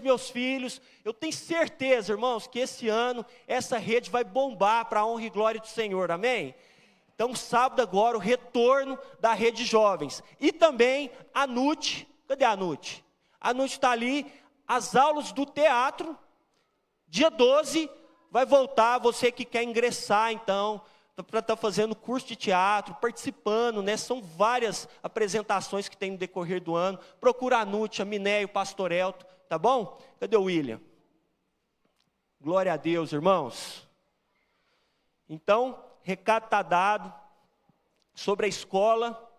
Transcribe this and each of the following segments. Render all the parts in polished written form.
meus filhos. Eu tenho certeza, irmãos, que esse ano essa rede vai bombar para a honra e glória do Senhor, amém? Então, sábado agora, o retorno da Rede Jovens. E também a NUT. Cadê a NUT? A NUT está ali. As aulas do teatro. Dia 12 vai voltar. Você que quer ingressar, então, para estar fazendo curso de teatro, participando, né? São várias apresentações que tem no decorrer do ano. Procura a NUT, a Minéia, o Pastor Elton. Tá bom? Cadê o William? Glória a Deus, irmãos. Então, recado está dado sobre a escola,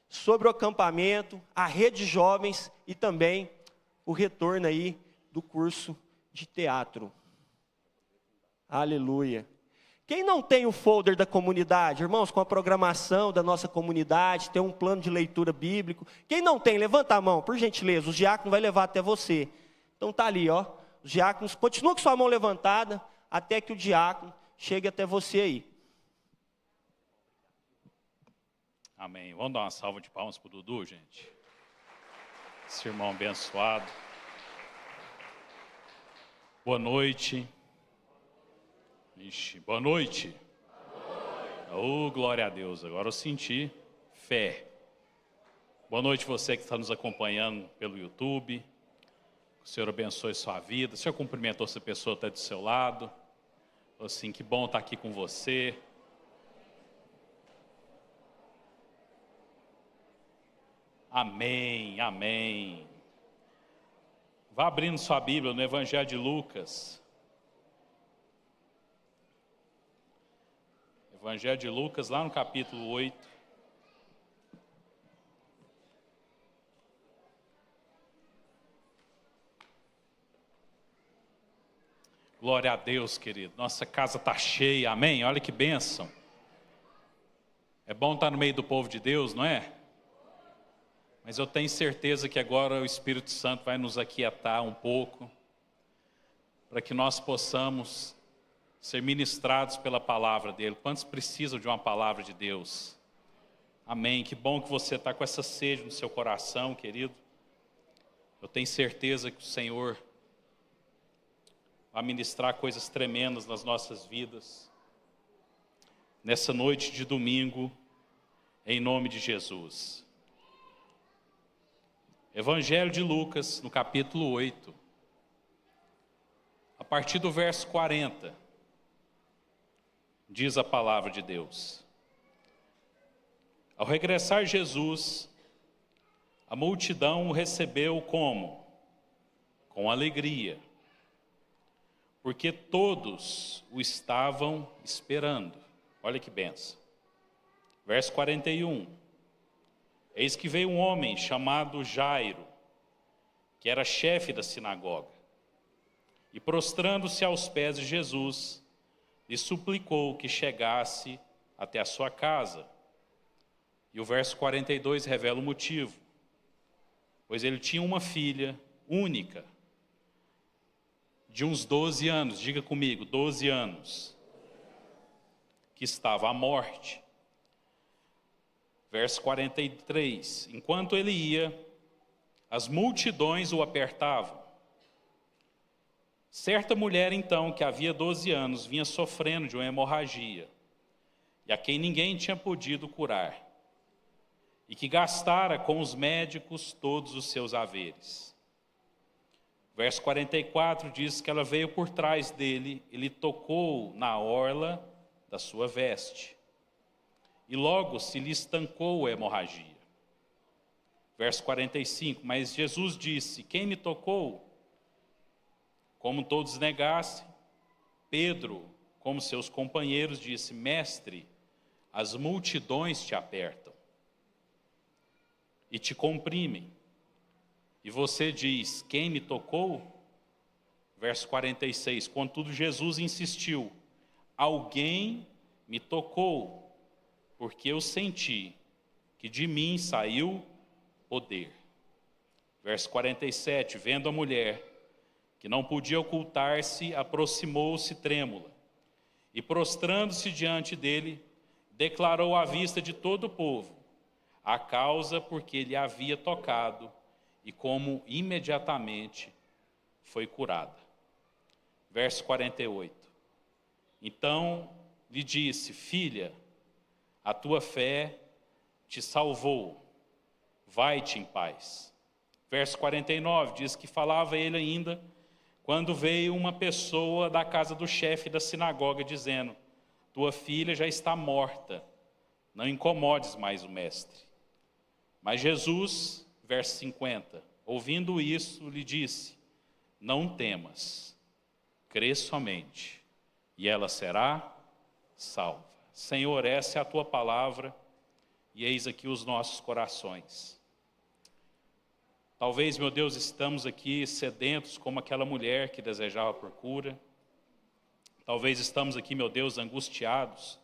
sobre o acampamento, a rede de jovens e também o retorno aí do curso de teatro. Aleluia. Quem não tem o folder da comunidade, irmãos, com a programação da nossa comunidade, tem um plano de leitura bíblico. Quem não tem, levanta a mão, por gentileza, o diácono vai levar até você. Então tá ali, ó, os diáconos, continua com sua mão levantada, até que o diácono chegue até você aí. Amém. Vamos dar uma salva de palmas para o Dudu, gente. Esse irmão abençoado. Boa noite. Ixi, boa noite. Oh, glória a Deus. Agora eu senti fé. Boa noite você que está nos acompanhando pelo YouTube. O Senhor abençoe sua vida. O Senhor cumprimentou essa pessoa que está do seu lado. Assim, que bom estar aqui com você. Amém, amém. Vá abrindo sua Bíblia no Evangelho de Lucas. Evangelho de Lucas, lá no capítulo 8. Glória a Deus, querido. Nossa casa está cheia, amém? Olha que bênção. É bom estar no meio do povo de Deus, não é? Mas eu tenho certeza que agora o Espírito Santo vai nos aquietar um pouco, para que nós possamos ser ministrados pela palavra dele. Quantos precisam de uma palavra de Deus? Amém. Que bom que você está com essa sede no seu coração, querido. Eu tenho certeza que o Senhor vai ministrar coisas tremendas nas nossas vidas, nessa noite de domingo, em nome de Jesus. Evangelho de Lucas, no capítulo 8, a partir do verso 40, diz a palavra de Deus. Ao regressar Jesus, a multidão o recebeu como? Com alegria, porque todos o estavam esperando. Olha que bênção. Verso 41. Eis que veio um homem chamado Jairo, que era chefe da sinagoga, e prostrando-se aos pés de Jesus, lhe suplicou que chegasse até a sua casa. E o verso 42 revela o motivo. Pois ele tinha uma filha única, de uns 12 anos, diga comigo, 12 anos, que estava à morte. Verso 43, enquanto ele ia, as multidões o apertavam. Certa mulher, então, que havia 12 anos, vinha sofrendo de uma hemorragia, e a quem ninguém tinha podido curar, e que gastara com os médicos todos os seus haveres. Verso 44 diz que ela veio por trás dele, ele tocou na orla da sua veste, e logo se lhe estancou a hemorragia. Verso 45, mas Jesus disse, quem me tocou? Como todos negassem, Pedro, como seus companheiros, disse, mestre, as multidões te apertam e te comprimem. E você diz, quem me tocou? Verso 46, contudo Jesus insistiu, alguém me tocou, porque eu senti que de mim saiu poder. Verso 47, vendo a mulher, que não podia ocultar-se, aproximou-se trêmula, e prostrando-se diante dele, declarou à vista de todo o povo a causa por que ele havia tocado, e como imediatamente foi curada. Verso 48. Então lhe disse: filha, a tua fé te salvou, vai-te em paz. Verso 49 diz que falava ele ainda, quando veio uma pessoa da casa do chefe da sinagoga, dizendo: tua filha já está morta, não incomodes mais o mestre. Mas Jesus, verso 50, ouvindo isso, lhe disse: não temas, crê somente, e ela será salva. Senhor, essa é a tua palavra, e eis aqui os nossos corações. Talvez, meu Deus, estamos aqui sedentos como aquela mulher que desejava por cura. Talvez estamos aqui, meu Deus, angustiados,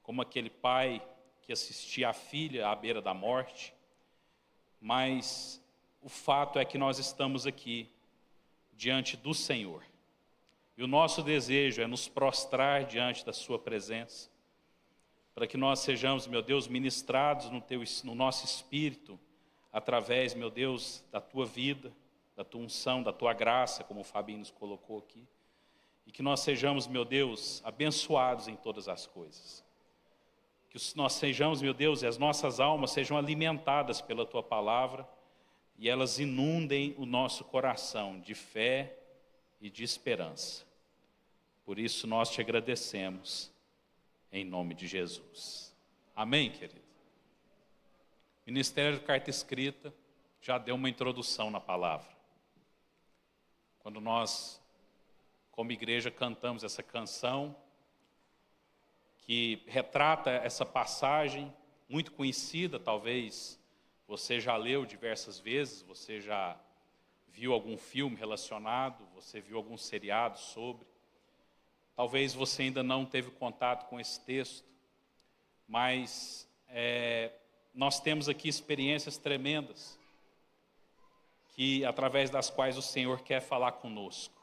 como aquele pai que assistia a filha à beira da morte. Mas o fato é que nós estamos aqui diante do Senhor. E o nosso desejo é nos prostrar diante da sua presença, para que nós sejamos, meu Deus, ministrados no nosso espírito, através, meu Deus, da tua vida, da tua unção, da tua graça, como o Fabinho nos colocou aqui. E que nós sejamos, meu Deus, abençoados em todas as coisas. Que nós sejamos, meu Deus, e as nossas almas sejam alimentadas pela tua palavra, e elas inundem o nosso coração de fé e de esperança. Por isso nós te agradecemos, em nome de Jesus. Amém, querido? O Ministério de Carta Escrita já deu uma introdução na palavra. Quando nós, como igreja, cantamos essa canção, que retrata essa passagem, muito conhecida, talvez você já leu diversas vezes, você já viu algum filme relacionado, você viu algum seriado sobre. Talvez você ainda não teve contato com esse texto, mas nós temos aqui experiências tremendas, através das quais o Senhor quer falar conosco,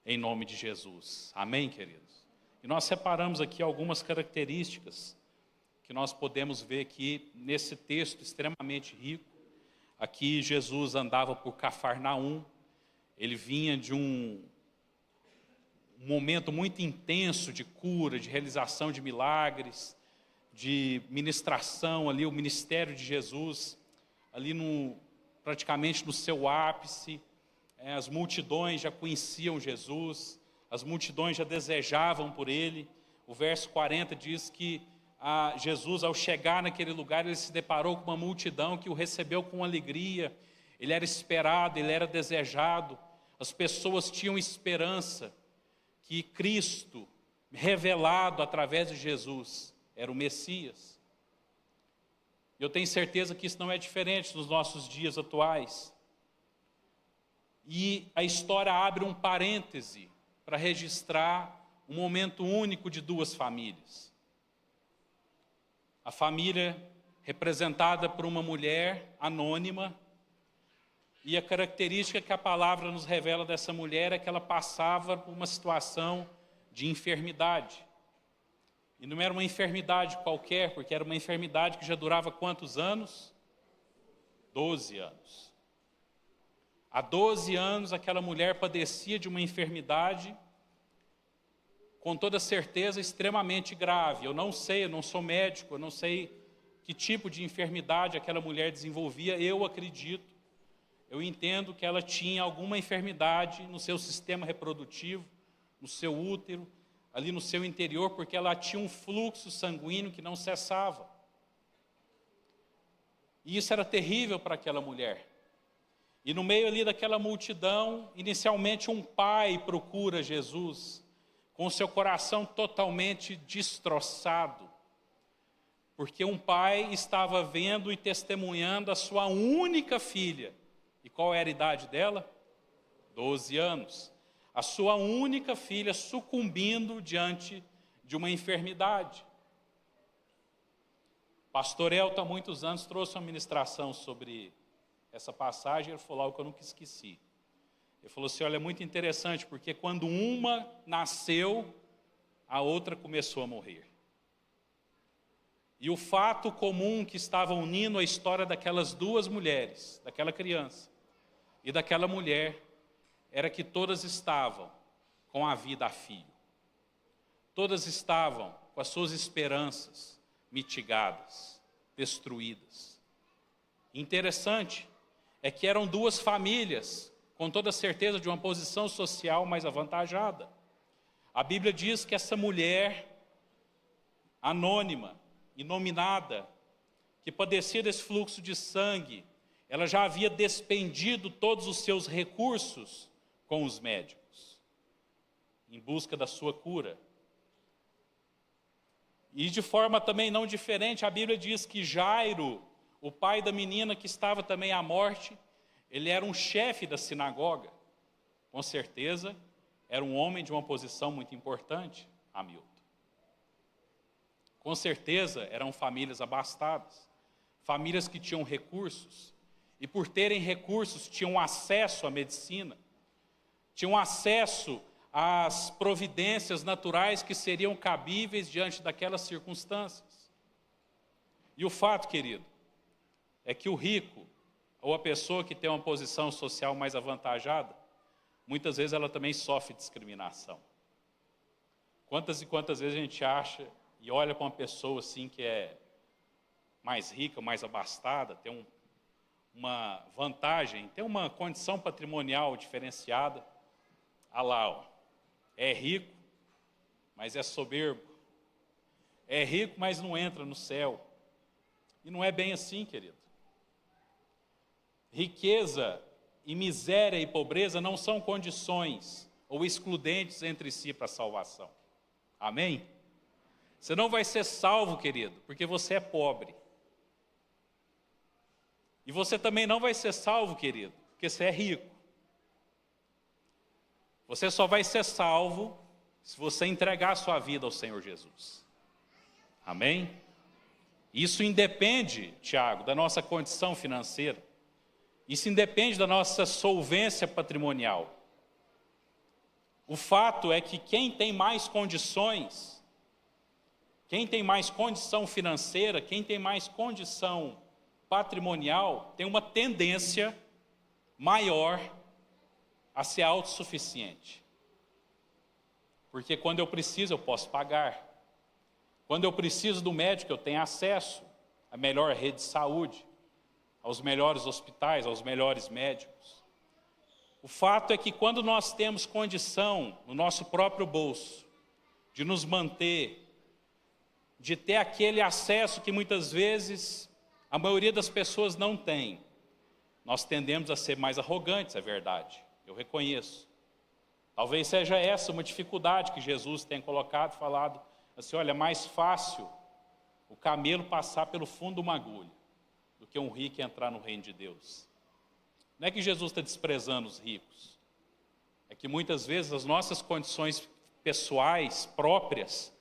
em nome de Jesus. Amém, queridos? E nós separamos aqui algumas características que nós podemos ver aqui nesse texto extremamente rico. Aqui Jesus andava por Cafarnaum, ele vinha de um momento muito intenso de cura, de realização de milagres, de ministração ali, o ministério de Jesus, ali praticamente no seu ápice. As multidões já conheciam Jesus, as multidões já desejavam por ele. O verso 40 diz que Jesus, ao chegar naquele lugar, ele se deparou com uma multidão que o recebeu com alegria. Ele era esperado, ele era desejado. As pessoas tinham esperança que Cristo, revelado através de Jesus, era o Messias. Eu tenho certeza que isso não é diferente nos nossos dias atuais. E a história abre um parêntese para registrar um momento único de duas famílias. A família representada por uma mulher anônima, e a característica que a palavra nos revela dessa mulher é que ela passava por uma situação de enfermidade. E não era uma enfermidade qualquer, porque era uma enfermidade que já durava quantos anos? 12 anos. Há 12 anos aquela mulher padecia de uma enfermidade, com toda certeza extremamente grave. Eu não sei, eu não sou médico, eu não sei que tipo de enfermidade aquela mulher desenvolvia. Eu acredito, eu entendo que ela tinha alguma enfermidade no seu sistema reprodutivo, no seu útero, ali no seu interior, porque ela tinha um fluxo sanguíneo que não cessava. E isso era terrível para aquela mulher. E no meio ali daquela multidão, inicialmente um pai procura Jesus, com seu coração totalmente destroçado, porque um pai estava vendo e testemunhando a sua única filha. E qual era a idade dela? 12 anos. A sua única filha sucumbindo diante de uma enfermidade. Pastor Elton, há muitos anos, trouxe uma ministração sobre essa passagem. Ele falou algo que eu nunca esqueci. Ele falou assim: olha, é muito interessante, porque quando uma nasceu, a outra começou a morrer. E o fato comum que estava unindo a história daquelas duas mulheres, daquela criança e daquela mulher, era que todas estavam com a vida a fio. Todas estavam com as suas esperanças mitigadas, destruídas. Interessante é que eram duas famílias, com toda certeza de uma posição social mais avantajada. A Bíblia diz que essa mulher anônima, inominada, que padecia desse fluxo de sangue, ela já havia despendido todos os seus recursos com os médicos, em busca da sua cura. E de forma também não diferente, a Bíblia diz que Jairo, o pai da menina que estava também à morte, ele era um chefe da sinagoga. Com certeza, era um homem de uma posição muito importante, Hamilton. Com certeza, eram famílias abastadas, famílias que tinham recursos, e por terem recursos, tinham acesso à medicina, tinham acesso às providências naturais que seriam cabíveis diante daquelas circunstâncias. E o fato, querido, é que o rico, ou a pessoa que tem uma posição social mais avantajada, muitas vezes ela também sofre discriminação. Quantas e quantas vezes a gente acha e olha para uma pessoa assim que é mais rica, mais abastada, tem uma vantagem, tem uma condição patrimonial diferenciada, ah lá, ó, é rico, mas é soberbo, é rico, mas não entra no céu. E não é bem assim, querido. Riqueza e miséria e pobreza não são condições ou excludentes entre si para a salvação. Amém? Você não vai ser salvo, querido, porque você é pobre. E você também não vai ser salvo, querido, porque você é rico. Você só vai ser salvo se você entregar a sua vida ao Senhor Jesus. Amém? Isso independe, Tiago, da nossa condição financeira. Isso independe da nossa solvência patrimonial. O fato é que quem tem mais condições, quem tem mais condição financeira, quem tem mais condição patrimonial, tem uma tendência maior a ser autossuficiente. Porque quando eu preciso, eu posso pagar. Quando eu preciso do médico, eu tenho acesso à melhor rede de saúde, aos melhores hospitais, aos melhores médicos. O fato é que quando nós temos condição, no nosso próprio bolso, de nos manter, de ter aquele acesso que muitas vezes a maioria das pessoas não tem, nós tendemos a ser mais arrogantes, é verdade, eu reconheço. Talvez seja essa uma dificuldade que Jesus tem colocado, falado assim, olha, é mais fácil o camelo passar pelo fundo de uma agulha do que um rico entrar no reino de Deus. Não é que Jesus está desprezando os ricos, é que muitas vezes as nossas condições pessoais, próprias,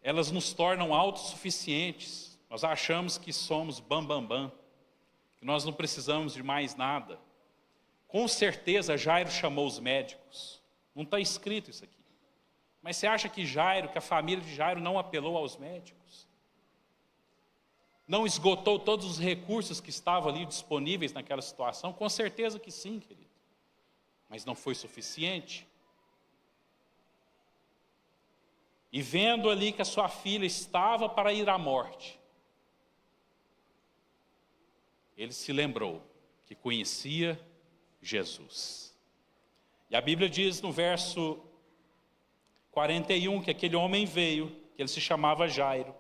elas nos tornam autossuficientes. Nós achamos que somos bam, que nós não precisamos de mais nada. Com certeza Jairo chamou os médicos, não está escrito isso aqui. Mas você acha que Jairo, que a família de Jairo não apelou aos médicos? Não esgotou todos os recursos que estavam ali disponíveis naquela situação? Com certeza que sim, querido. Mas não foi suficiente. E vendo ali que a sua filha estava para ir à morte, ele se lembrou que conhecia Jesus. E a Bíblia diz no verso 41 que aquele homem veio, que ele se chamava Jairo,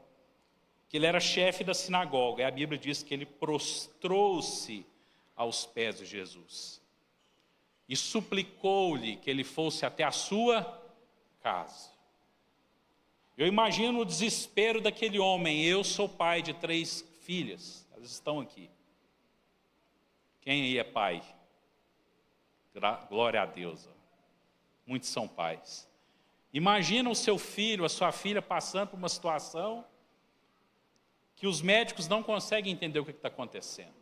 que ele era chefe da sinagoga. E a Bíblia diz que ele prostrou-se aos pés de Jesus e suplicou-lhe que ele fosse até a sua casa. Eu imagino o desespero daquele homem. Eu sou pai de 3 filhas, elas estão aqui. Quem aí é pai? Glória a Deus. Muitos são pais. Imagina o seu filho, a sua filha passando por uma situação que os médicos não conseguem entender o que está acontecendo.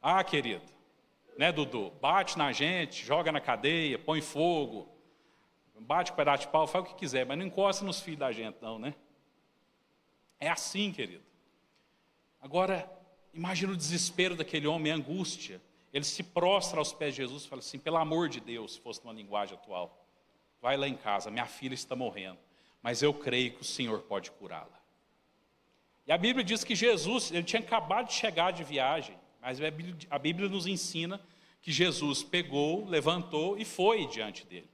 Ah, querido, né, Dudu? Bate na gente, joga na cadeia, põe fogo, bate com pedaço de pau, faz o que quiser, mas não encosta nos filhos da gente, não, né? É assim, querido. Agora, imagina o desespero daquele homem, a angústia. ele se prostra aos pés de Jesus e fala assim, pelo amor de Deus, se fosse uma linguagem atual, vai lá em casa, minha filha está morrendo, mas eu creio que o Senhor pode curá-la. E a Bíblia diz que Jesus, ele tinha acabado de chegar de viagem, mas a Bíblia nos ensina que Jesus pegou, levantou e foi diante dele.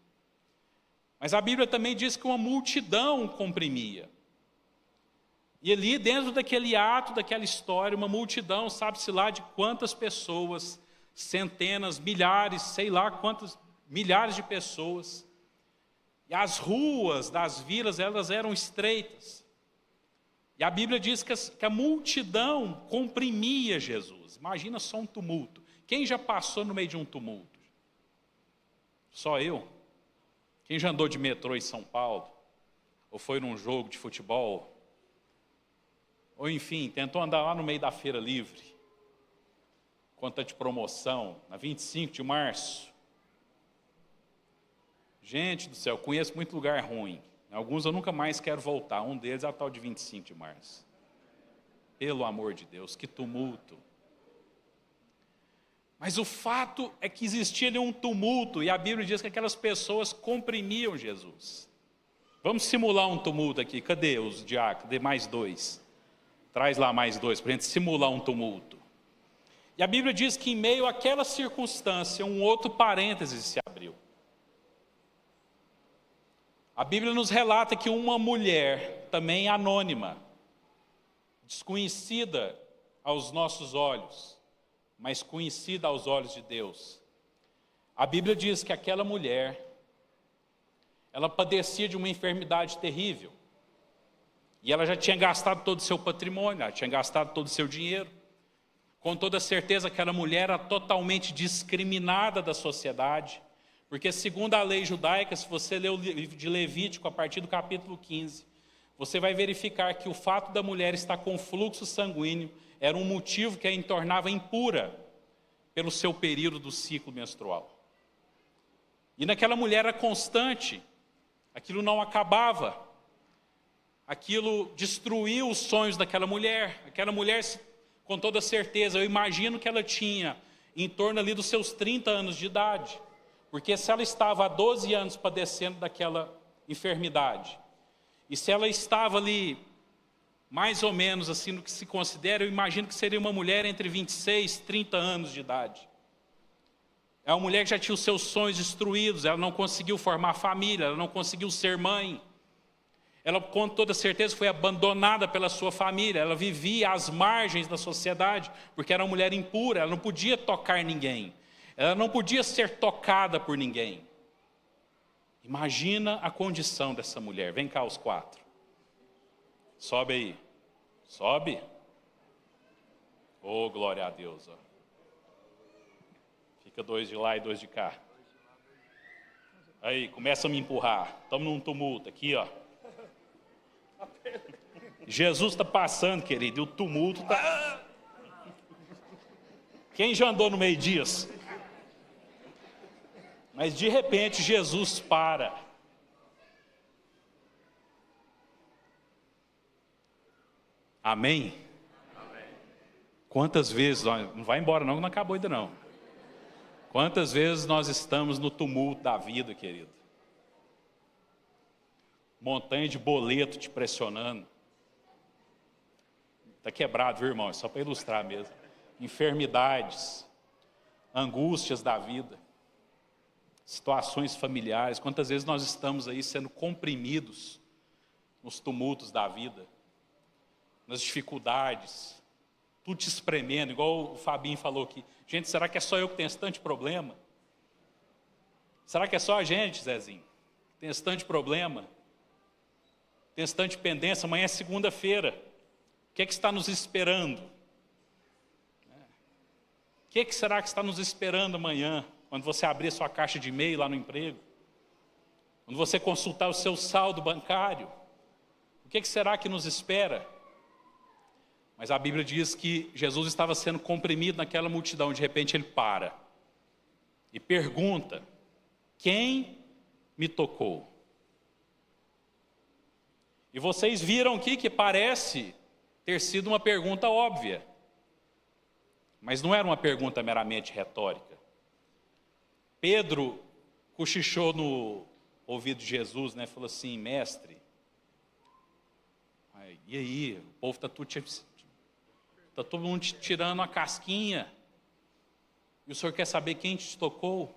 Mas a Bíblia também diz que uma multidão comprimia. E ali, dentro daquele ato, daquela história, uma multidão, sabe-se lá de quantas pessoas, centenas, milhares, sei lá quantas, milhares de pessoas. E as ruas das vilas, elas eram estreitas. E a Bíblia diz que a multidão comprimia Jesus. Imagina só um tumulto. Quem já passou no meio de um tumulto? Só eu? Quem já andou de metrô em São Paulo? Ou foi num jogo de futebol? Ou enfim, tentou andar lá no meio da Feira Livre? Conta de promoção, na 25 de março. Gente do céu, conheço muito lugar ruim. Alguns eu nunca mais quero voltar. Um deles é a tal de 25 de março. Pelo amor de Deus, que tumulto. Mas o fato é que existia ali um tumulto, e a Bíblia diz que aquelas pessoas comprimiam Jesus. Vamos simular um tumulto aqui. Cadê os diáconos? Cadê mais dois? Traz lá mais dois, para a gente simular um tumulto. E a Bíblia diz que em meio àquela circunstância, um outro parêntese se abriu. A Bíblia nos relata que uma mulher, também anônima, desconhecida aos nossos olhos, mas conhecida aos olhos de Deus. A Bíblia diz que aquela mulher, ela padecia de uma enfermidade terrível. E ela já tinha gastado todo o seu patrimônio, ela tinha gastado todo o seu dinheiro. Com toda certeza, aquela mulher era totalmente discriminada da sociedade, porque segundo a lei judaica, se você ler o livro de Levítico, a partir do capítulo 15, você vai verificar que o fato da mulher estar com fluxo sanguíneo era um motivo que a tornava impura pelo seu período do ciclo menstrual. E naquela mulher era constante, aquilo não acabava, aquilo destruiu os sonhos daquela mulher. Aquela mulher, com toda certeza, eu imagino que ela tinha em torno ali dos seus 30 anos de idade, porque se ela estava há 12 anos padecendo daquela enfermidade, e se ela estava ali, mais ou menos assim no que se considera, eu imagino que seria uma mulher entre 26 e 30 anos de idade. É uma mulher que já tinha os seus sonhos destruídos, ela não conseguiu formar família, ela não conseguiu ser mãe. Ela, com toda certeza, foi abandonada pela sua família, ela vivia às margens da sociedade, porque era uma mulher impura, ela não podia tocar ninguém, ela não podia ser tocada por ninguém. Imagina a condição dessa mulher. Vem cá os quatro. Sobe aí. Sobe. Oh, glória a Deus. Ó. Fica dois de lá e dois de cá. Aí, começa a me empurrar. Estamos num tumulto aqui, ó. Jesus está passando, querido, e o tumulto está... Quem já andou no meio disso? Mas de repente Jesus para. Amém? Amém. Quantas vezes, não vai embora não acabou ainda não. Quantas vezes nós estamos no tumulto da vida, querido? Montanha de boleto te pressionando. Está quebrado, viu, irmão? É só para ilustrar mesmo. Enfermidades, angústias da vida, situações familiares. Quantas vezes nós estamos aí sendo comprimidos nos tumultos da vida, nas dificuldades, tudo te espremendo, igual o Fabinho falou aqui. Gente, será que é só eu que tenho esse tanto de problema? Será que é só a gente, Zezinho, que tem esse tanto de problema? Tem esse tanto de pendência? Amanhã é segunda-feira. O que é que está nos esperando? O que é que será que está nos esperando amanhã? Quando você abrir a sua caixa de e-mail lá no emprego? Quando você consultar o seu saldo bancário? O que é que será que nos espera? Mas a Bíblia diz que Jesus estava sendo comprimido naquela multidão. De repente ele para e pergunta: quem me tocou? E vocês viram aqui que parece ter sido uma pergunta óbvia. Mas não era uma pergunta meramente retórica. Pedro cochichou no ouvido de Jesus, né? Falou assim: mestre, e aí? O povo está todo mundo te tirando a casquinha. E o senhor quer saber quem te tocou?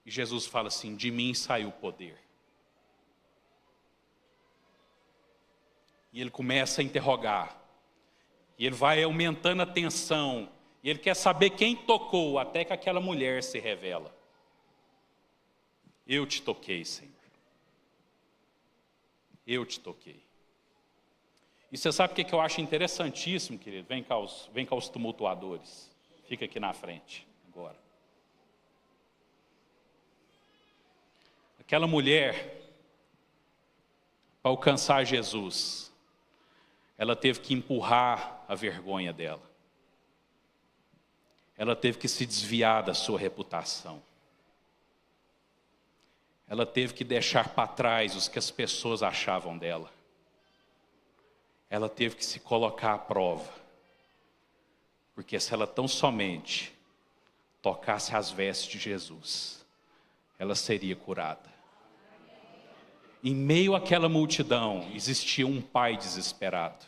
E Jesus fala assim: de mim saiu o poder. E ele começa a interrogar. E ele vai aumentando a tensão. E ele quer saber quem tocou, até que aquela mulher se revela. Eu te toquei, Senhor. Eu te toquei. E você sabe o que eu acho interessantíssimo, querido? Vem cá os tumultuadores. Fica aqui na frente, agora. Aquela mulher, para alcançar Jesus, ela teve que empurrar a vergonha dela. Ela teve que se desviar da sua reputação. Ela teve que deixar para trás os que as pessoas achavam dela. Ela teve que se colocar à prova. Porque se ela tão somente tocasse as vestes de Jesus, ela seria curada. Em meio àquela multidão, existia um pai desesperado.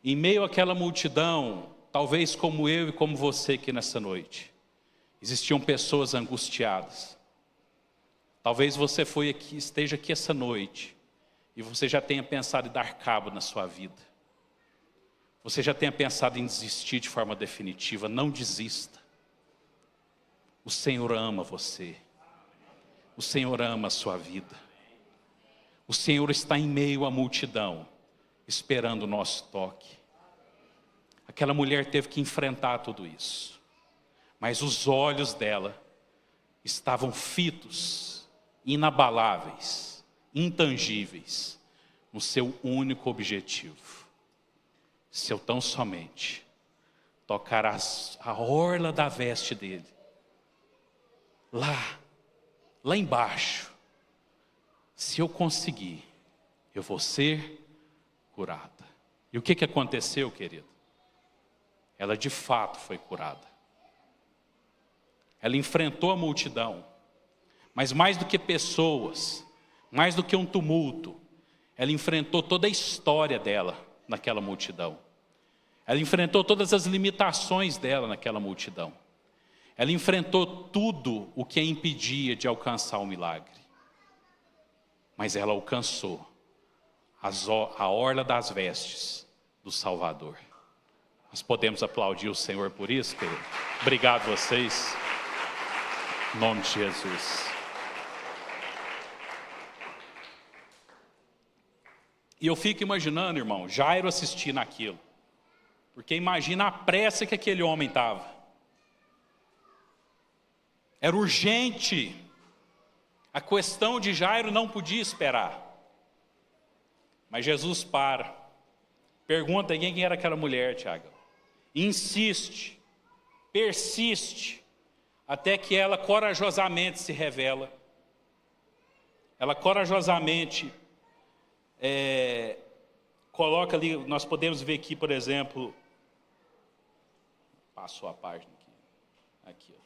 Em meio àquela multidão, talvez como eu e como você aqui nessa noite, existiam pessoas angustiadas. Talvez você esteja aqui essa noite e você já tenha pensado em dar cabo na sua vida. Você já tenha pensado em desistir de forma definitiva. Não desista. O Senhor ama você. O Senhor ama a sua vida. O Senhor está em meio à multidão, esperando o nosso toque. Aquela mulher teve que enfrentar tudo isso. Mas os olhos dela estavam fitos, inabaláveis, intangíveis, no seu único objetivo. Se eu tão somente tocar a orla da veste dele, lá embaixo, se eu conseguir, eu vou ser curada. E o que aconteceu, querido? Ela de fato foi curada. Ela enfrentou a multidão, mas mais do que pessoas, mais do que um tumulto, ela enfrentou toda a história dela naquela multidão. Ela enfrentou todas as limitações dela naquela multidão. Ela enfrentou tudo o que a impedia de alcançar o milagre. Mas ela alcançou a orla das vestes do Salvador. Nós podemos aplaudir o Senhor por isso, querido? Obrigado vocês. Em nome de Jesus. E eu fico imaginando, irmão, Jairo assistindo aquilo. Porque imagina a pressa que aquele homem estava. Era urgente. A questão de Jairo não podia esperar. Mas Jesus para. Pergunta quem era aquela mulher, Tiago. Insiste, persiste, até que ela corajosamente se revela. Ela corajosamente coloca ali, nós podemos ver aqui, por exemplo, passou a página aqui, ó.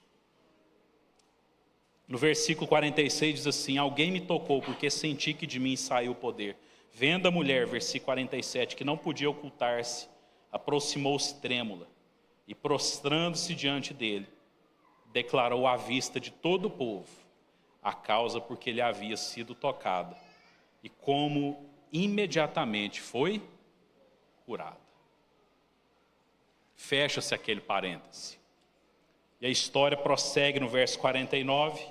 No versículo 46 diz assim: alguém me tocou porque senti que de mim saiu o poder. Vendo a mulher, versículo 47, que não podia ocultar-se, aproximou-se trêmula e prostrando-se diante dele, declarou à vista de todo o povo a causa por que ele havia sido tocada e como imediatamente foi curada. Fecha-se aquele parêntese. E a história prossegue no verso 49,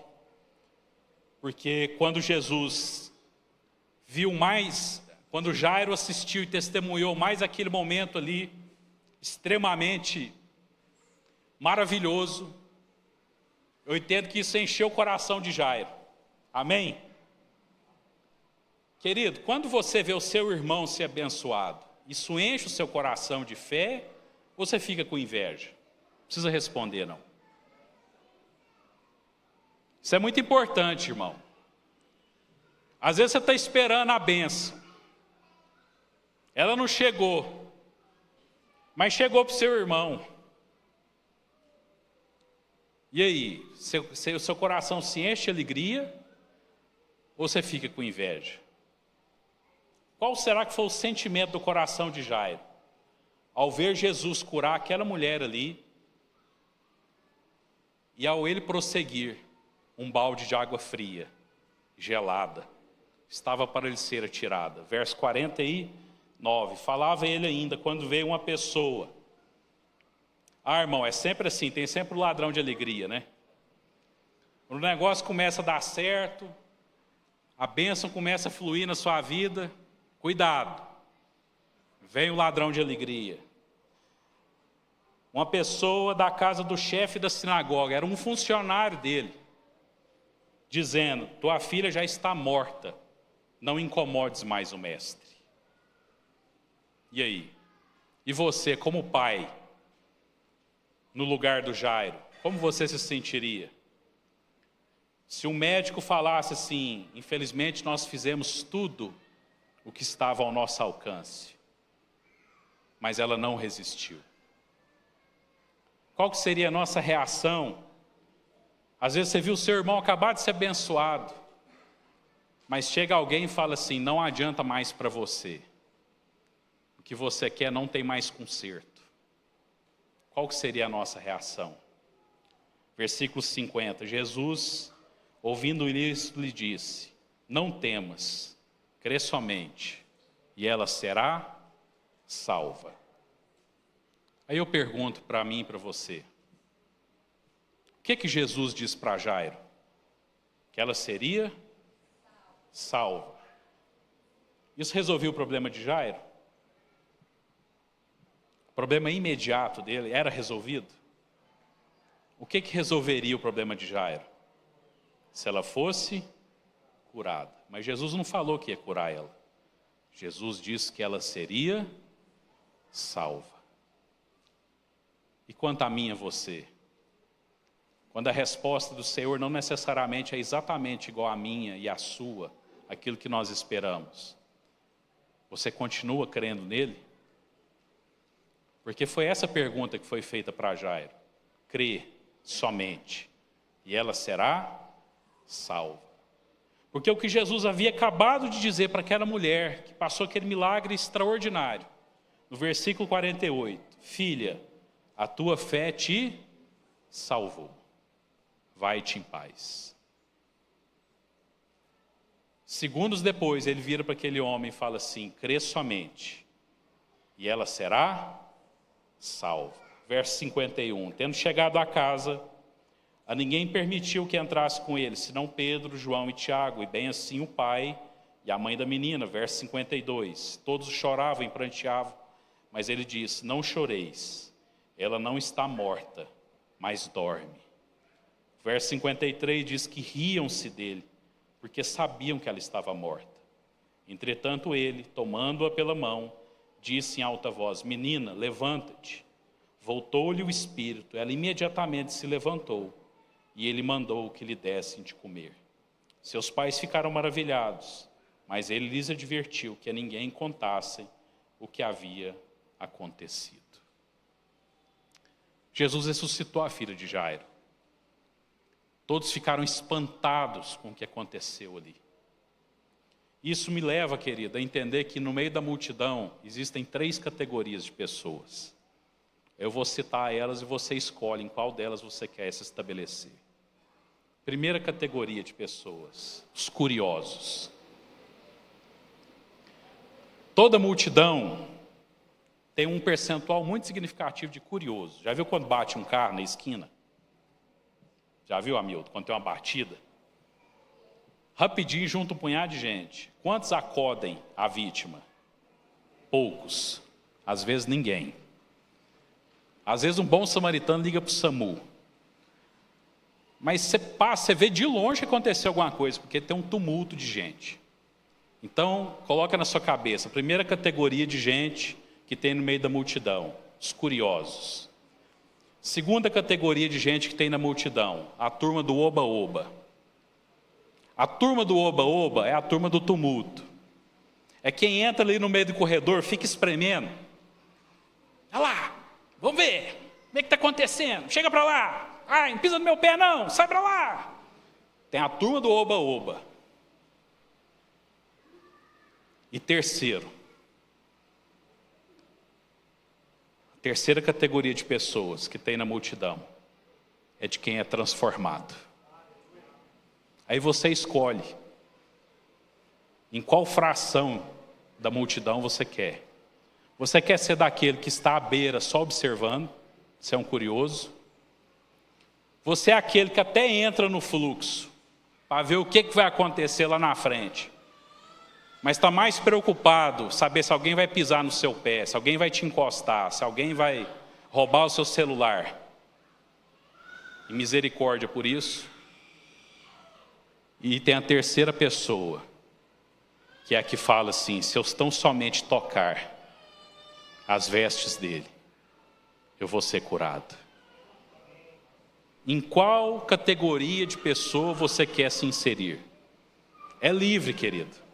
porque quando Jesus viu mais, quando Jairo assistiu e testemunhou mais aquele momento ali, extremamente maravilhoso, eu entendo que isso encheu o coração de Jairo. Amém? Querido, quando você vê o seu irmão ser abençoado, isso enche o seu coração de fé ou você fica com inveja? Não precisa responder, não. Isso é muito importante, irmão. Às vezes você está esperando a bênção. Ela não chegou. Mas chegou para o seu irmão. E aí, o seu coração se enche de alegria ou você fica com inveja? Qual será que foi o sentimento do coração de Jairo ao ver Jesus curar aquela mulher ali e ao ele prosseguir, um balde de água fria, gelada, estava para lhe ser atirada? Verso 49, falava ele ainda quando veio uma pessoa. Ah, irmão, é sempre assim, tem sempre o ladrão de alegria, né? Quando o negócio começa a dar certo, a bênção começa a fluir na sua vida, cuidado, vem o ladrão de alegria. Uma pessoa da casa do chefe da sinagoga, era um funcionário dele, dizendo: tua filha já está morta, não incomodes mais o mestre. E aí? E você, como pai, no lugar do Jairo, como você se sentiria? Se um médico falasse assim: infelizmente nós fizemos tudo o que estava ao nosso alcance, mas ela não resistiu. Qual que seria a nossa reação? Às vezes você viu o seu irmão acabar de ser abençoado, mas chega alguém e fala assim: não adianta mais para você. O que você quer não tem mais conserto. Qual que seria a nossa reação? Versículo 50. Jesus, ouvindo isso, lhe disse: não temas, crê somente, e ela será salva. Aí eu pergunto para mim e para você: o que Jesus disse para Jairo? Que ela seria salva. Isso resolveu o problema de Jairo? O problema imediato dele era resolvido? O que resolveria o problema de Jairo? Se ela fosse curada. Mas Jesus não falou que ia curar ela. Jesus disse que ela seria salva. E quanto a mim e a você? Quando a resposta do Senhor não necessariamente é exatamente igual à minha e à sua, aquilo que nós esperamos, você continua crendo nele? Porque foi essa pergunta que foi feita para Jairo: crê somente, e ela será salva. Porque o que Jesus havia acabado de dizer para aquela mulher, que passou aquele milagre extraordinário, no versículo 48, filha, a tua fé te salvou, vai-te em paz. Segundos depois, ele vira para aquele homem e fala assim: crê somente, e ela será salva. Verso 51, tendo chegado à casa, a ninguém permitiu que entrasse com ele, senão Pedro, João e Tiago, e bem assim o pai e a mãe da menina. Verso 52, todos choravam e pranteavam, mas ele disse: não choreis, ela não está morta, mas dorme. Verso 53 diz que riam-se dele, porque sabiam que ela estava morta. Entretanto ele, tomando-a pela mão, disse em alta voz: menina, levanta-te. Voltou-lhe o espírito, ela imediatamente se levantou, e ele mandou que lhe dessem de comer. Seus pais ficaram maravilhados, mas ele lhes advertiu que a ninguém contassem o que havia acontecido. Jesus ressuscitou a filha de Jairo. Todos ficaram espantados com o que aconteceu ali. Isso me leva, querida, a entender que no meio da multidão existem 3 categorias de pessoas. Eu vou citar elas e você escolhe em qual delas você quer se estabelecer. Primeira categoria de pessoas, os curiosos. Toda multidão tem um percentual muito significativo de curiosos. Já viu quando bate um carro na esquina? Já viu, Hamilton, quando tem uma batida? Rapidinho junta um punhado de gente. Quantos acodem a vítima? Poucos. Às vezes ninguém. Às vezes um bom samaritano liga para o SAMU. Mas você passa, você vê de longe que aconteceu alguma coisa, porque tem um tumulto de gente. Então, coloca na sua cabeça, a primeira categoria de gente que tem no meio da multidão, os curiosos. Segunda categoria de gente que tem na multidão, a turma do oba-oba. A turma do oba-oba é a turma do tumulto. É quem entra ali no meio do corredor, fica espremendo. Olha lá, vamos ver. O que está acontecendo? Chega para lá. Ai, não pisa no meu pé não, sai para lá. Tem a turma do oba-oba. E terceiro, a terceira categoria de pessoas que tem na multidão é de quem é transformado. Aí você escolhe em qual fração da multidão você quer. Você quer ser daquele que está à beira só observando, você é um curioso. Você é aquele que até entra no fluxo para ver o que vai acontecer lá na frente. Mas está mais preocupado saber se alguém vai pisar no seu pé, se alguém vai te encostar, se alguém vai roubar o seu celular. E misericórdia por isso. E tem a terceira pessoa, que é a que fala assim: se eu tão somente tocar as vestes dele, eu vou ser curado. Em qual categoria de pessoa você quer se inserir? É livre, querido.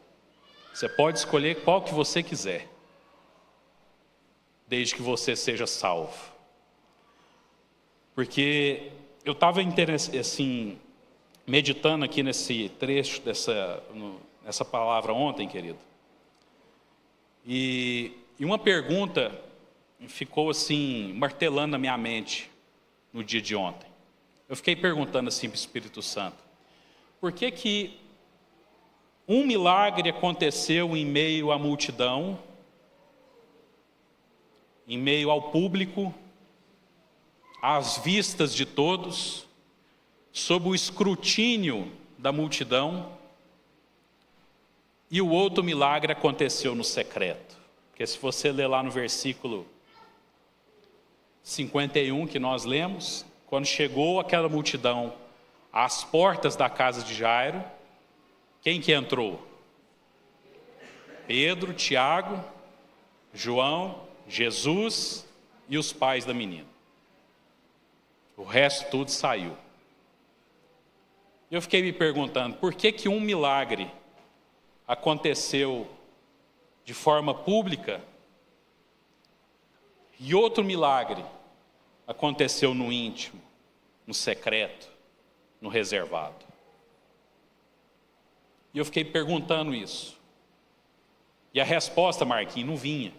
Você pode escolher qual que você quiser, desde que você seja salvo. Porque eu estava assim, meditando aqui nesse trecho dessa palavra ontem, querido. E uma pergunta ficou assim, martelando na minha mente no dia de ontem. Eu fiquei perguntando assim para o Espírito Santo: por que um milagre aconteceu em meio à multidão, em meio ao público, às vistas de todos, sob o escrutínio da multidão, e o outro milagre aconteceu no secreto? Porque se você ler lá no versículo 51 que nós lemos, quando chegou aquela multidão às portas da casa de Jairo, quem que entrou? Pedro, Tiago, João, Jesus e os pais da menina. O resto tudo saiu. Eu fiquei me perguntando, por que um milagre aconteceu de forma pública e outro milagre aconteceu no íntimo, no secreto, no reservado? E eu fiquei perguntando isso. E a resposta, Marquinhos, não vinha.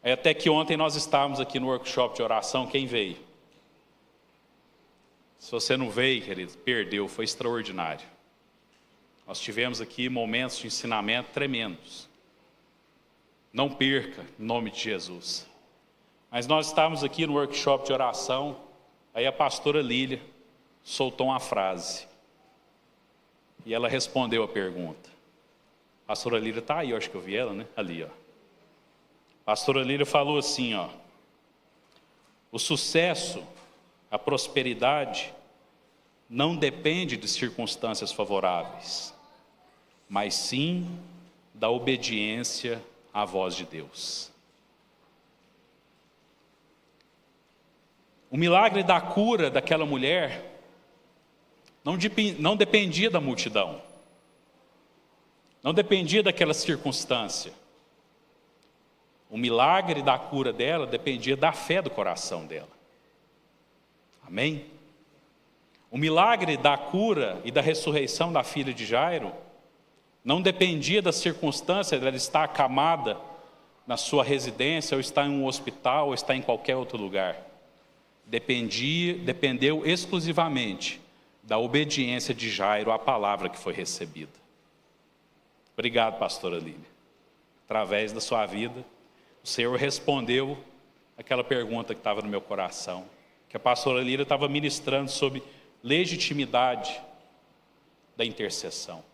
Aí até que ontem nós estávamos aqui no workshop de oração, quem veio? Se você não veio, querido, perdeu, foi extraordinário. Nós tivemos aqui momentos de ensinamento tremendos. Não perca, em nome de Jesus. Mas nós estávamos aqui no workshop de oração, aí a pastora Lília soltou uma frase. E ela respondeu a pergunta. A pastora Lília está aí, eu acho que eu vi ela, né? Ali, ó. A pastora Lília falou assim, ó: o sucesso, a prosperidade, não depende de circunstâncias favoráveis, mas sim da obediência à voz de Deus. O milagre da cura daquela mulher não dependia da multidão, não dependia daquela circunstância. O milagre da cura dela dependia da fé do coração dela. Amém? O milagre da cura e da ressurreição da filha de Jairo não dependia da circunstância dela estar acamada na sua residência, ou estar em um hospital, ou estar em qualquer outro lugar. Dependeu exclusivamente da obediência de Jairo à palavra que foi recebida. Obrigado, pastora Lília. Através da sua vida, o Senhor respondeu aquela pergunta que estava no meu coração, que a pastora Lília estava ministrando sobre legitimidade da intercessão.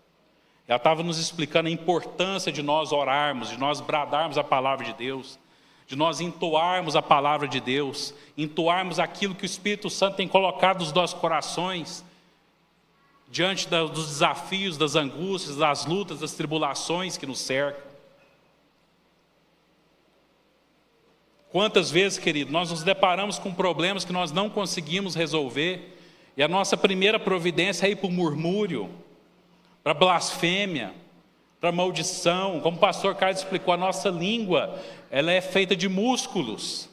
Ela estava nos explicando a importância de nós orarmos, de nós bradarmos a palavra de Deus, de nós entoarmos a palavra de Deus, entoarmos aquilo que o Espírito Santo tem colocado nos nossos corações, diante dos desafios, das angústias, das lutas, das tribulações que nos cercam. Quantas vezes, querido, nós nos deparamos com problemas que nós não conseguimos resolver, e a nossa primeira providência é ir para o murmúrio, para a blasfêmia, para maldição. Como o pastor Carlos explicou, a nossa língua, ela é feita de músculos.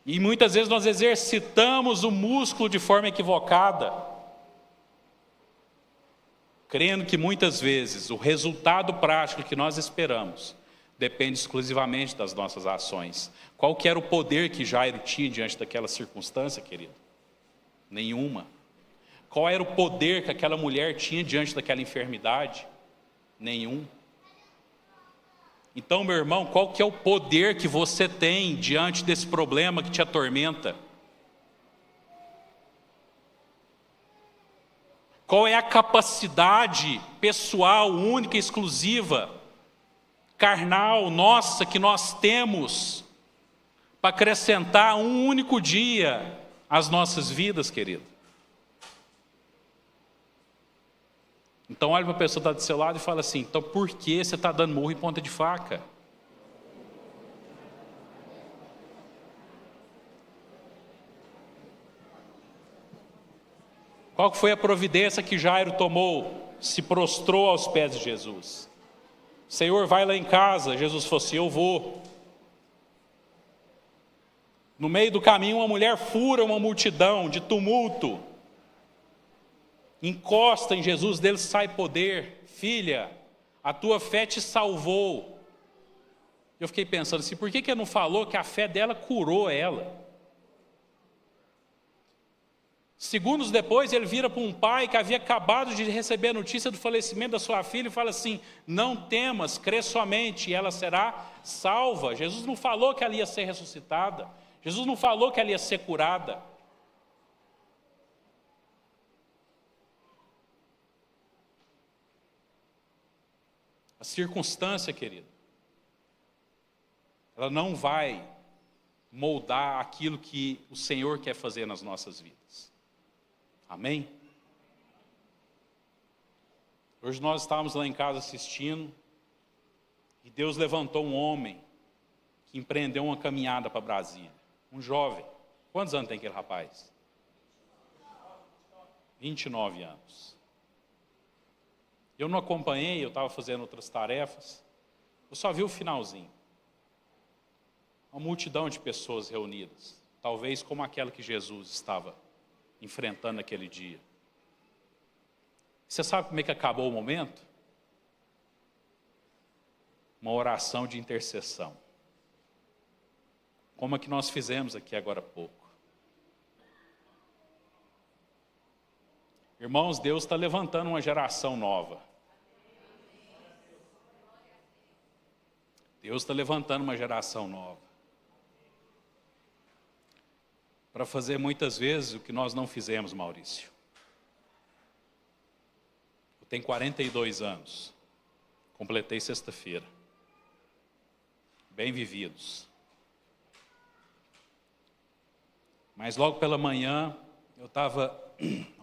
E muitas vezes nós exercitamos o músculo de forma equivocada, crendo que muitas vezes o resultado prático que nós esperamos depende exclusivamente das nossas ações. Qual que era o poder que Jairo tinha diante daquela circunstância, querido? Nenhuma. Qual era o poder que aquela mulher tinha diante daquela enfermidade? Nenhum. Então, meu irmão, qual que é o poder que você tem diante desse problema que te atormenta? Qual é a capacidade pessoal, única e exclusiva, carnal, nossa, que nós temos para acrescentar um único dia às nossas vidas, querido? Então olha para a pessoa que está do seu lado e fala assim: então por que você está dando murro em ponta de faca? Qual foi a providência que Jairo tomou? Se prostrou aos pés de Jesus. Senhor, vai lá em casa. Jesus falou assim: eu vou. No meio do caminho, uma mulher fura uma multidão de tumulto. Encosta em Jesus, dele sai poder. Filha, a tua fé te salvou. Eu fiquei pensando assim, por que ele não falou que a fé dela curou ela? Segundos depois, ele vira para um pai que havia acabado de receber a notícia do falecimento da sua filha e fala assim: não temas, crê somente e ela será salva. Jesus não falou que ela ia ser ressuscitada. Jesus não falou que ela ia ser curada. A circunstância, querido, ela não vai moldar aquilo que o Senhor quer fazer nas nossas vidas. Amém? Hoje nós estávamos lá em casa assistindo e Deus levantou um homem que empreendeu uma caminhada para Brasília. Um jovem. Quantos anos tem aquele rapaz? 29 anos. Eu não acompanhei, eu estava fazendo outras tarefas. Eu só vi o finalzinho. Uma multidão de pessoas reunidas. Talvez como aquela que Jesus estava enfrentando naquele dia. Você sabe como é que acabou o momento? Uma oração de intercessão. Como é que nós fizemos aqui agora há pouco. Irmãos, Deus está levantando uma geração nova. Deus está levantando uma geração nova. Para fazer muitas vezes o que nós não fizemos, Maurício. Eu tenho 42 anos. Completei sexta-feira. Bem vividos. Mas logo pela manhã, eu estava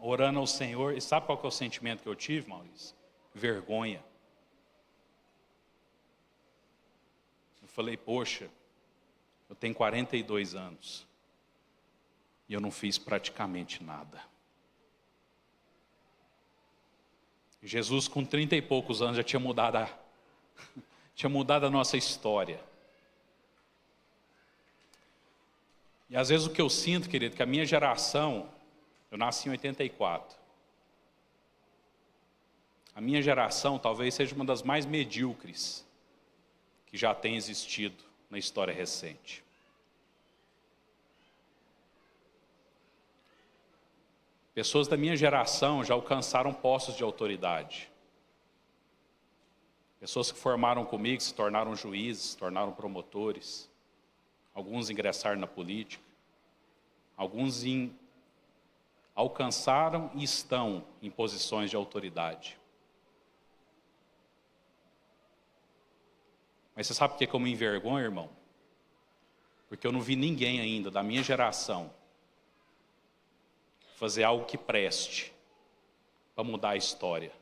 orando ao Senhor. E sabe qual que é o sentimento que eu tive, Maurício? Vergonha. Eu falei, poxa, eu tenho 42 anos. E eu não fiz praticamente nada. Jesus, com 30 e poucos anos, já tinha mudado a nossa história. E às vezes o que eu sinto, querido, que a minha geração, eu nasci em 84. A minha geração talvez seja uma das mais medíocres que já tem existido na história recente. Pessoas da minha geração já alcançaram postos de autoridade. Pessoas que formaram comigo, se tornaram juízes, se tornaram promotores. Alguns ingressaram na política. Alguns alcançaram e estão em posições de autoridade. Mas você sabe por que eu me envergonho, irmão? Porque eu não vi ninguém ainda da minha geração fazer algo que preste para mudar a história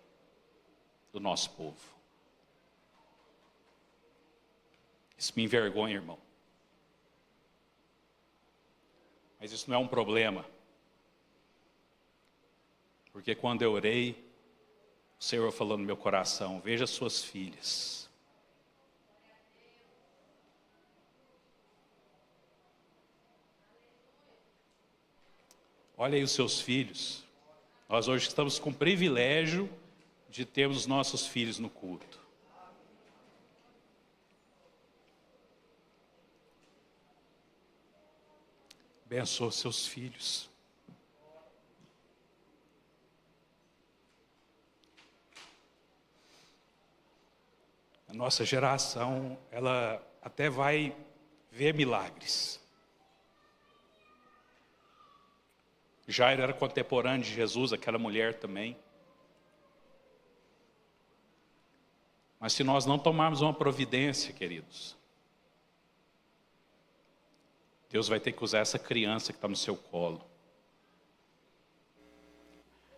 do nosso povo. Isso me envergonha, irmão. Mas isso não é um problema. Porque quando eu orei, O Senhor falou no meu coração: veja suas filhas. Olha aí os seus filhos. Nós hoje estamos com o privilégio de termos os nossos filhos no culto. Abençoa seus filhos. A nossa geração, ela até vai ver milagres. Jairo era contemporâneo de Jesus, aquela mulher também. Mas se nós não tomarmos uma providência, queridos, Deus vai ter que usar essa criança que está no seu colo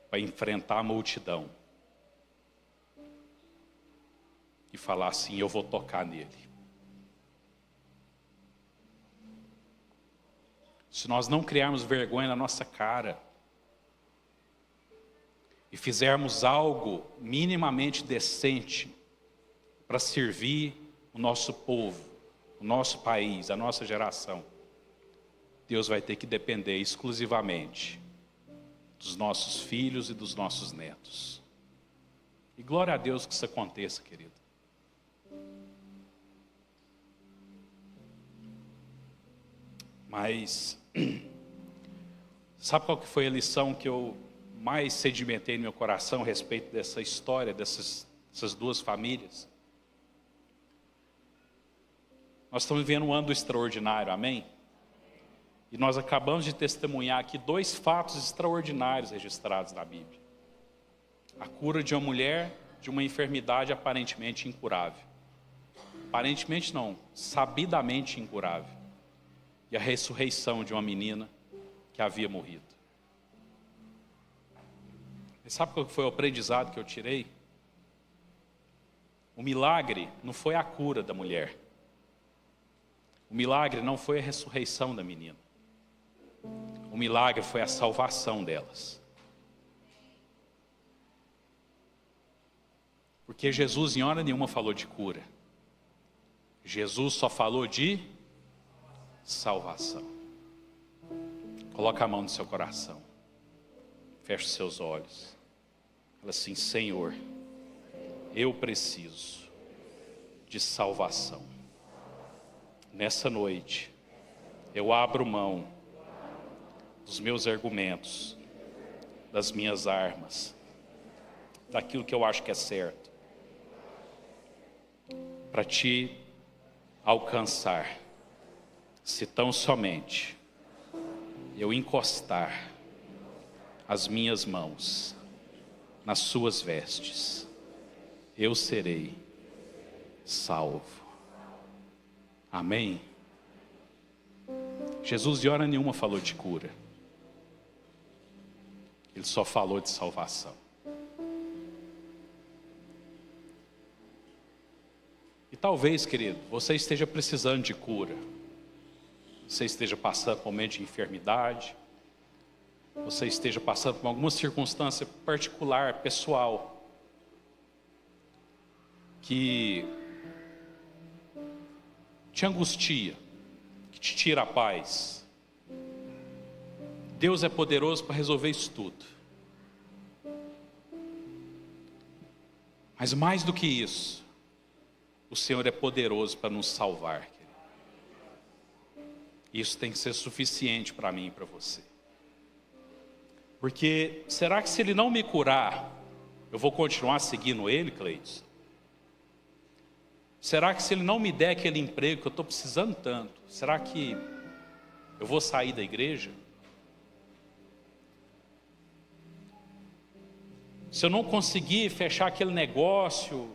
para enfrentar a multidão e falar assim: eu vou tocar nele. Se nós não criarmos vergonha na nossa cara e fizermos algo minimamente decente para servir o nosso povo, o nosso país, a nossa geração, Deus vai ter que depender exclusivamente dos nossos filhos e dos nossos netos. E glória a Deus que isso aconteça, querido. Mas, sabe qual que foi a lição que eu mais sedimentei no meu coração a respeito dessa história, dessas duas famílias? Nós estamos vivendo um ano extraordinário, amém? E nós acabamos de testemunhar aqui 2 fatos extraordinários registrados na Bíblia. A cura de uma mulher de uma enfermidade aparentemente incurável. Aparentemente não, sabidamente incurável. E a ressurreição de uma menina que havia morrido. E sabe qual foi o aprendizado que eu tirei? O milagre não foi a cura da mulher. O milagre não foi a ressurreição da menina. O milagre foi a salvação delas. Porque Jesus em hora nenhuma falou de cura. Jesus só falou de salvação. Coloca a mão no seu coração. Feche os seus olhos. Fala assim: Senhor, eu preciso de salvação. Nessa noite, eu abro mão dos meus argumentos, das minhas armas, daquilo que eu acho que é certo, para te alcançar, se tão somente eu encostar as minhas mãos nas suas vestes, eu serei salvo. Amém? Jesus de hora nenhuma falou de cura. Ele só falou de salvação. E talvez, querido, você esteja precisando de cura. Você esteja passando por um momento de enfermidade. Você esteja passando por alguma circunstância particular, pessoal, que te angustia, que te tira a paz. Deus é poderoso para resolver isso tudo. Mas mais do que isso, o Senhor é poderoso para nos salvar. Isso tem que ser suficiente para mim e para você. Porque será que se Ele não me curar, eu vou continuar seguindo Ele, Cleiton? Será que se Ele não me der aquele emprego que eu estou precisando tanto, será que eu vou sair da igreja? Se eu não conseguir fechar aquele negócio,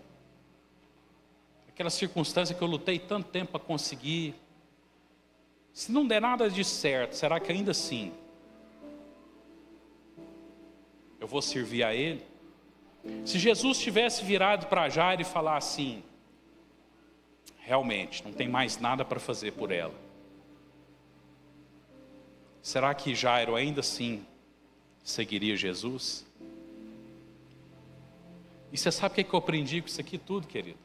aquela circunstância que eu lutei tanto tempo para conseguir, se não der nada de certo, será que ainda assim eu vou servir a Ele? Se Jesus tivesse virado para Jairo e falar assim: realmente, não tem mais nada para fazer por ela, será que Jairo ainda assim seguiria Jesus? E você sabe o que eu aprendi com isso aqui tudo, querido?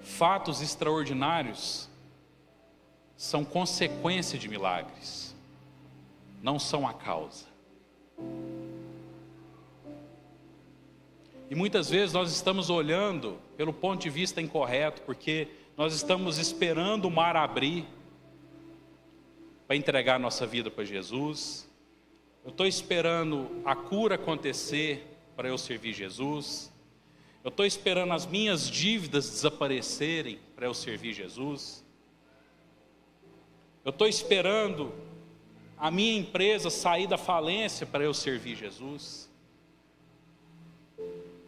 Fatos extraordinários são consequência de milagres, não são a causa. E muitas vezes nós estamos olhando pelo ponto de vista incorreto, porque nós estamos esperando o mar abrir para entregar nossa vida para Jesus. Eu estou esperando a cura acontecer para eu servir Jesus. Eu estou esperando as minhas dívidas desaparecerem para eu servir Jesus. Eu estou esperando a minha empresa sair da falência para eu servir Jesus.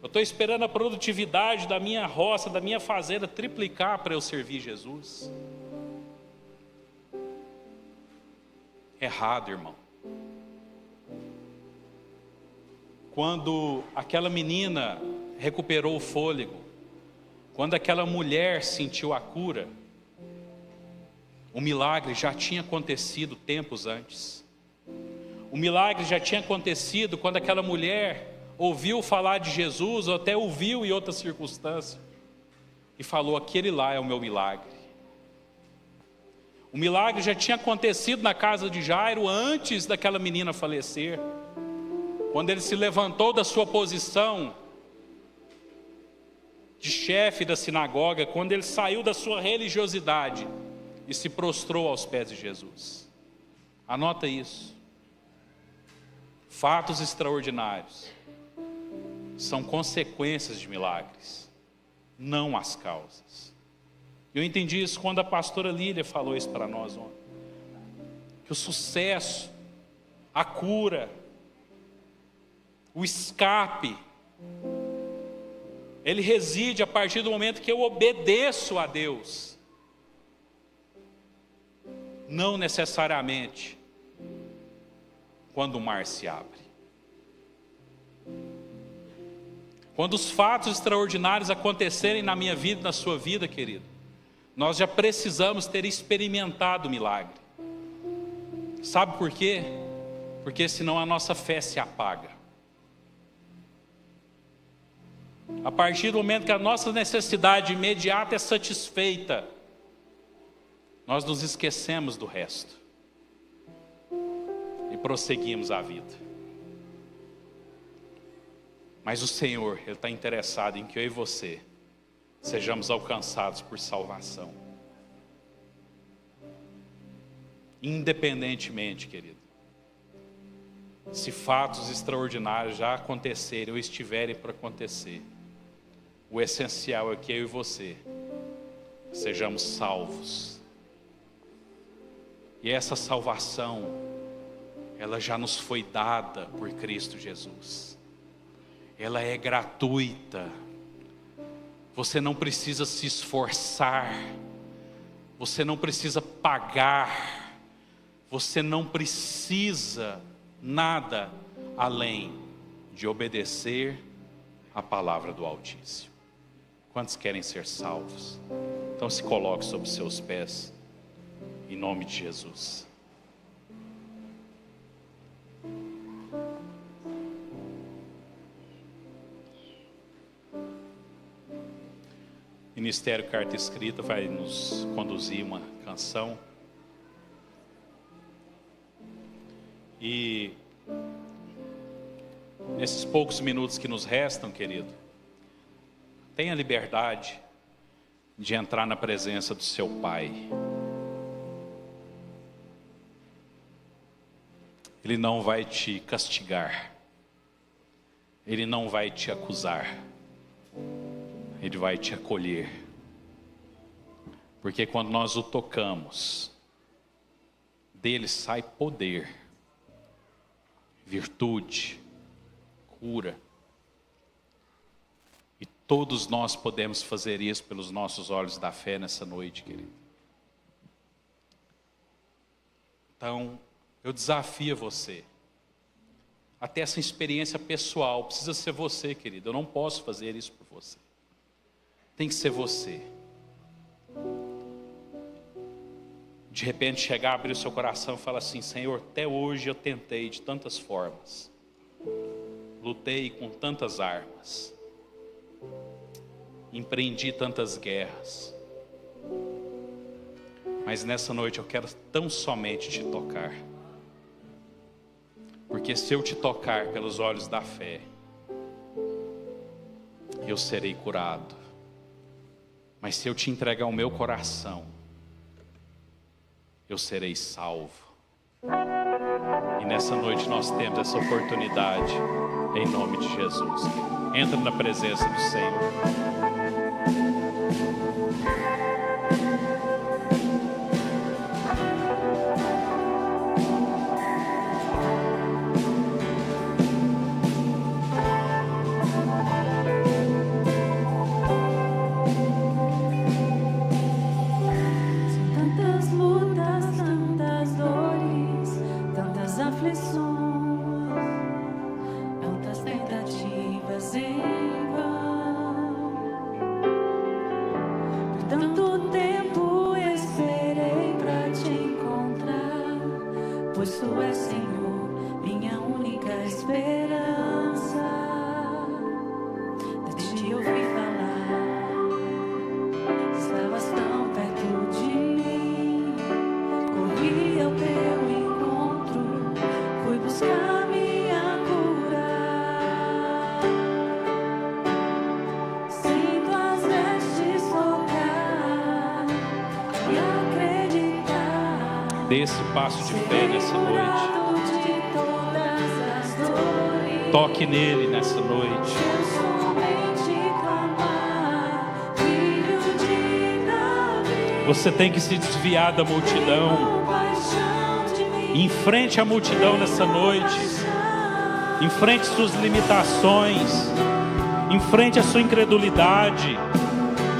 Eu estou esperando a produtividade da minha roça, da minha fazenda triplicar para eu servir Jesus. Errado, irmão. Quando aquela menina recuperou o fôlego, quando aquela mulher sentiu a cura, o milagre já tinha acontecido tempos antes. O milagre já tinha acontecido quando aquela mulher ouviu falar de Jesus, ou até ouviu em outra circunstância, e falou: aquele lá é o meu milagre. O milagre já tinha acontecido na casa de Jairo antes daquela menina falecer. Quando ele se levantou da sua posição de chefe da sinagoga, quando ele saiu da sua religiosidade e se prostrou aos pés de Jesus. Anota isso. Fatos extraordinários são consequências de milagres, não as causas. Eu entendi isso quando a pastora Lília falou isso para nós ontem. Que o sucesso, a cura, o escape, ele reside a partir do momento que eu obedeço a Deus. Não necessariamente quando o mar se abre. Quando os fatos extraordinários acontecerem na minha vida e na sua vida, querido, nós já precisamos ter experimentado o milagre. Sabe por quê? Porque senão a nossa fé se apaga. A partir do momento que a nossa necessidade imediata é satisfeita, nós nos esquecemos do resto e prosseguimos a vida. Mas o Senhor, Ele está interessado em que eu e você sejamos alcançados por salvação. Independentemente, querido, se fatos extraordinários já acontecerem ou estiverem para acontecer, o essencial é que eu e você sejamos salvos. E essa salvação, ela já nos foi dada por Cristo Jesus. Ela é gratuita. Você não precisa se esforçar. Você não precisa pagar. Você não precisa nada além de obedecer a palavra do Altíssimo. Quantos querem ser salvos? Então se coloque sobre os seus pés, em nome de Jesus. Ministério Carta Escrita vai nos conduzir uma canção. E nesses poucos minutos que nos restam, querido, tenha liberdade de entrar na presença do seu Pai. Ele não vai te castigar. Ele não vai te acusar. Ele vai te acolher. Porque quando nós o tocamos, dele sai poder, virtude, cura. E todos nós podemos fazer isso pelos nossos olhos da fé nessa noite, querido. Então, eu desafio você a ter essa experiência pessoal. Precisa ser você, querido. Eu não posso fazer isso por você. Tem que ser você. De repente chegar, abrir o seu coração e falar assim: Senhor, até hoje eu tentei de tantas formas, lutei com tantas armas, empreendi tantas guerras, mas nessa noite eu quero tão somente te tocar, porque se eu te tocar pelos olhos da fé, eu serei curado. Mas se eu te entregar o meu coração, eu serei salvo. E nessa noite nós temos essa oportunidade, em nome de Jesus. Entra na presença do Senhor. Dê esse passo de fé nessa noite. Toque nele nessa noite. Você tem que se desviar da multidão. Enfrente a multidão nessa noite. Enfrente suas limitações. Enfrente a sua incredulidade.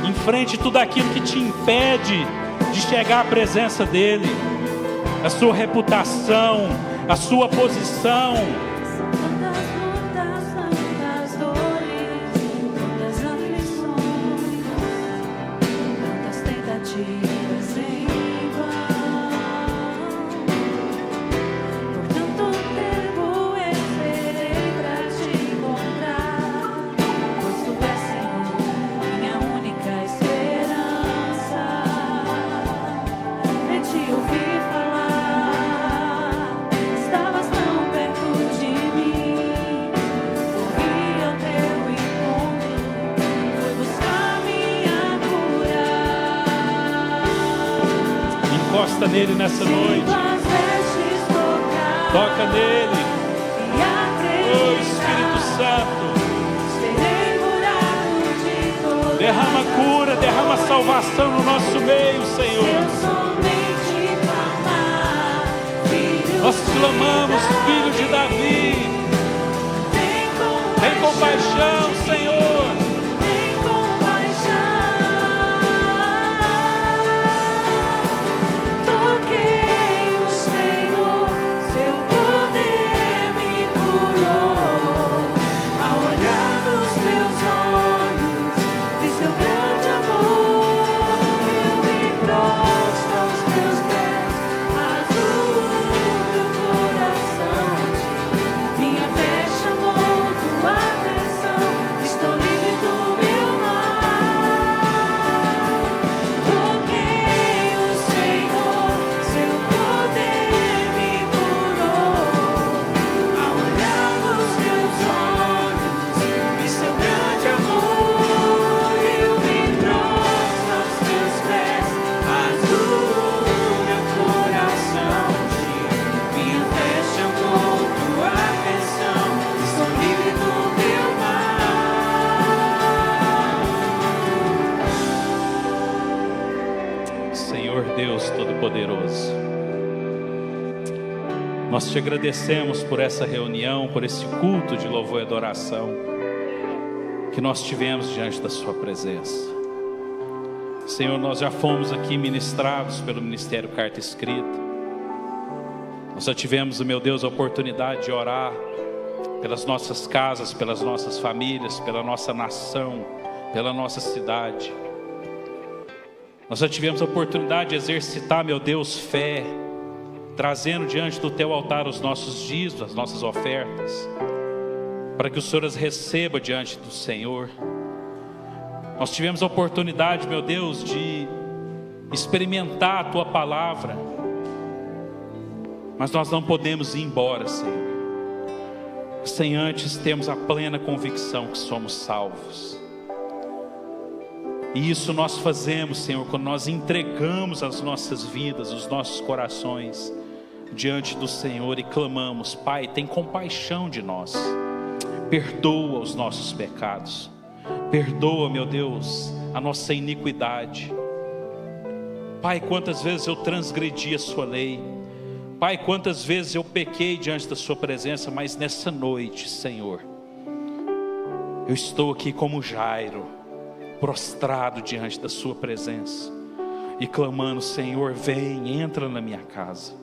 Enfrente tudo aquilo que te impede de chegar à presença dele. A sua reputação, a sua posição. Encosta nele nessa noite. Toca nele. Oh Espírito Santo, derrama cura, derrama salvação no nosso meio, Senhor. Nós clamamos, Filho de Davi, tem compaixão, Senhor. Todo-Poderoso, nós te agradecemos por essa reunião, por esse culto de louvor e adoração que nós tivemos diante da sua presença. Senhor, nós já fomos aqui ministrados pelo Ministério Carta Escrita. Nós já tivemos, meu Deus, a oportunidade de orar pelas nossas casas, pelas nossas famílias, pela nossa nação, pela nossa cidade. Nós já tivemos a oportunidade de exercitar, meu Deus, fé, trazendo diante do teu altar os nossos dízimos, as nossas ofertas. para que o Senhor as receba diante do Senhor. Nós tivemos a oportunidade, meu Deus, de experimentar a Tua palavra, mas nós não podemos ir embora, Senhor, sem antes termos a plena convicção que somos salvos. E isso nós fazemos, Senhor, quando nós entregamos as nossas vidas, os nossos corações diante do Senhor e clamamos: Pai, tem compaixão de nós, perdoa os nossos pecados, perdoa, meu Deus, a nossa iniquidade. Pai, quantas vezes eu transgredi a sua lei, Pai, quantas vezes eu pequei diante da sua presença, mas nessa noite, Senhor, eu estou aqui como Jairo, prostrado diante da sua presença e clamando: Senhor, vem, entra na minha casa,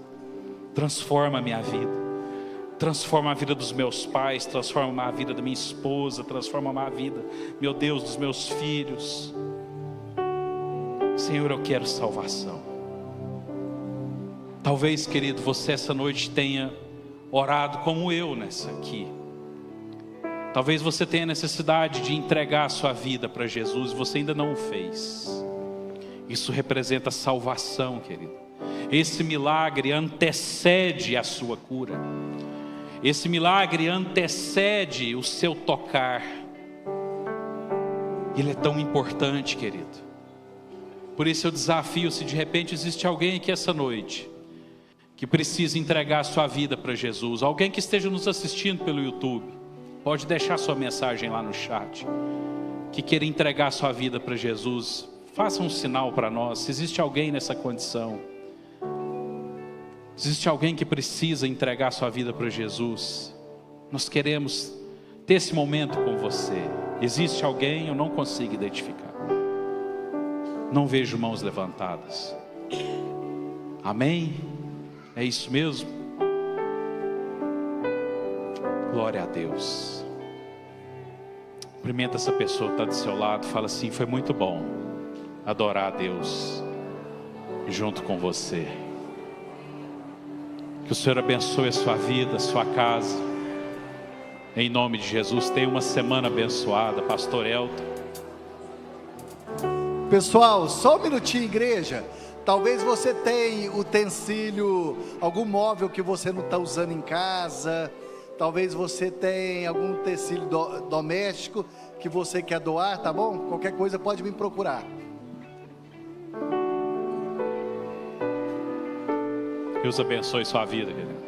transforma a minha vida, transforma a vida dos meus pais, transforma a vida da minha esposa, transforma a vida, meu Deus, dos meus filhos. Senhor, eu quero salvação. Talvez, querido, você essa noite tenha orado como eu nessa aqui. Talvez você tenha necessidade de entregar a sua vida para Jesus e você ainda não o fez. Isso representa salvação, querido. Esse milagre antecede a sua cura. Esse milagre antecede o seu tocar. Ele é tão importante, querido. Por isso eu desafio, se de repente existe alguém aqui essa noite que precisa entregar a sua vida para Jesus, alguém que esteja nos assistindo pelo YouTube, pode deixar sua mensagem lá no chat, que queira entregar a sua vida para Jesus, faça um sinal para nós. Se existe alguém nessa condição, se existe alguém que precisa entregar a sua vida para Jesus, nós queremos ter esse momento com você. Existe alguém? Eu não consigo identificar, não vejo mãos levantadas. Amém? É isso mesmo? Glória a Deus. Cumprimenta essa pessoa que está do seu lado, fala assim: foi muito bom adorar a Deus junto com você. Que o Senhor abençoe a sua vida, a sua casa, em nome de Jesus. Tenha uma semana abençoada. Pastor Elton. Pessoal, só um minutinho, igreja. Talvez você tenha utensílio, algum móvel que você não está usando em casa. Talvez você tenha algum utensílio doméstico que você quer doar, tá bom? Qualquer coisa pode me procurar. Deus abençoe sua vida, querido.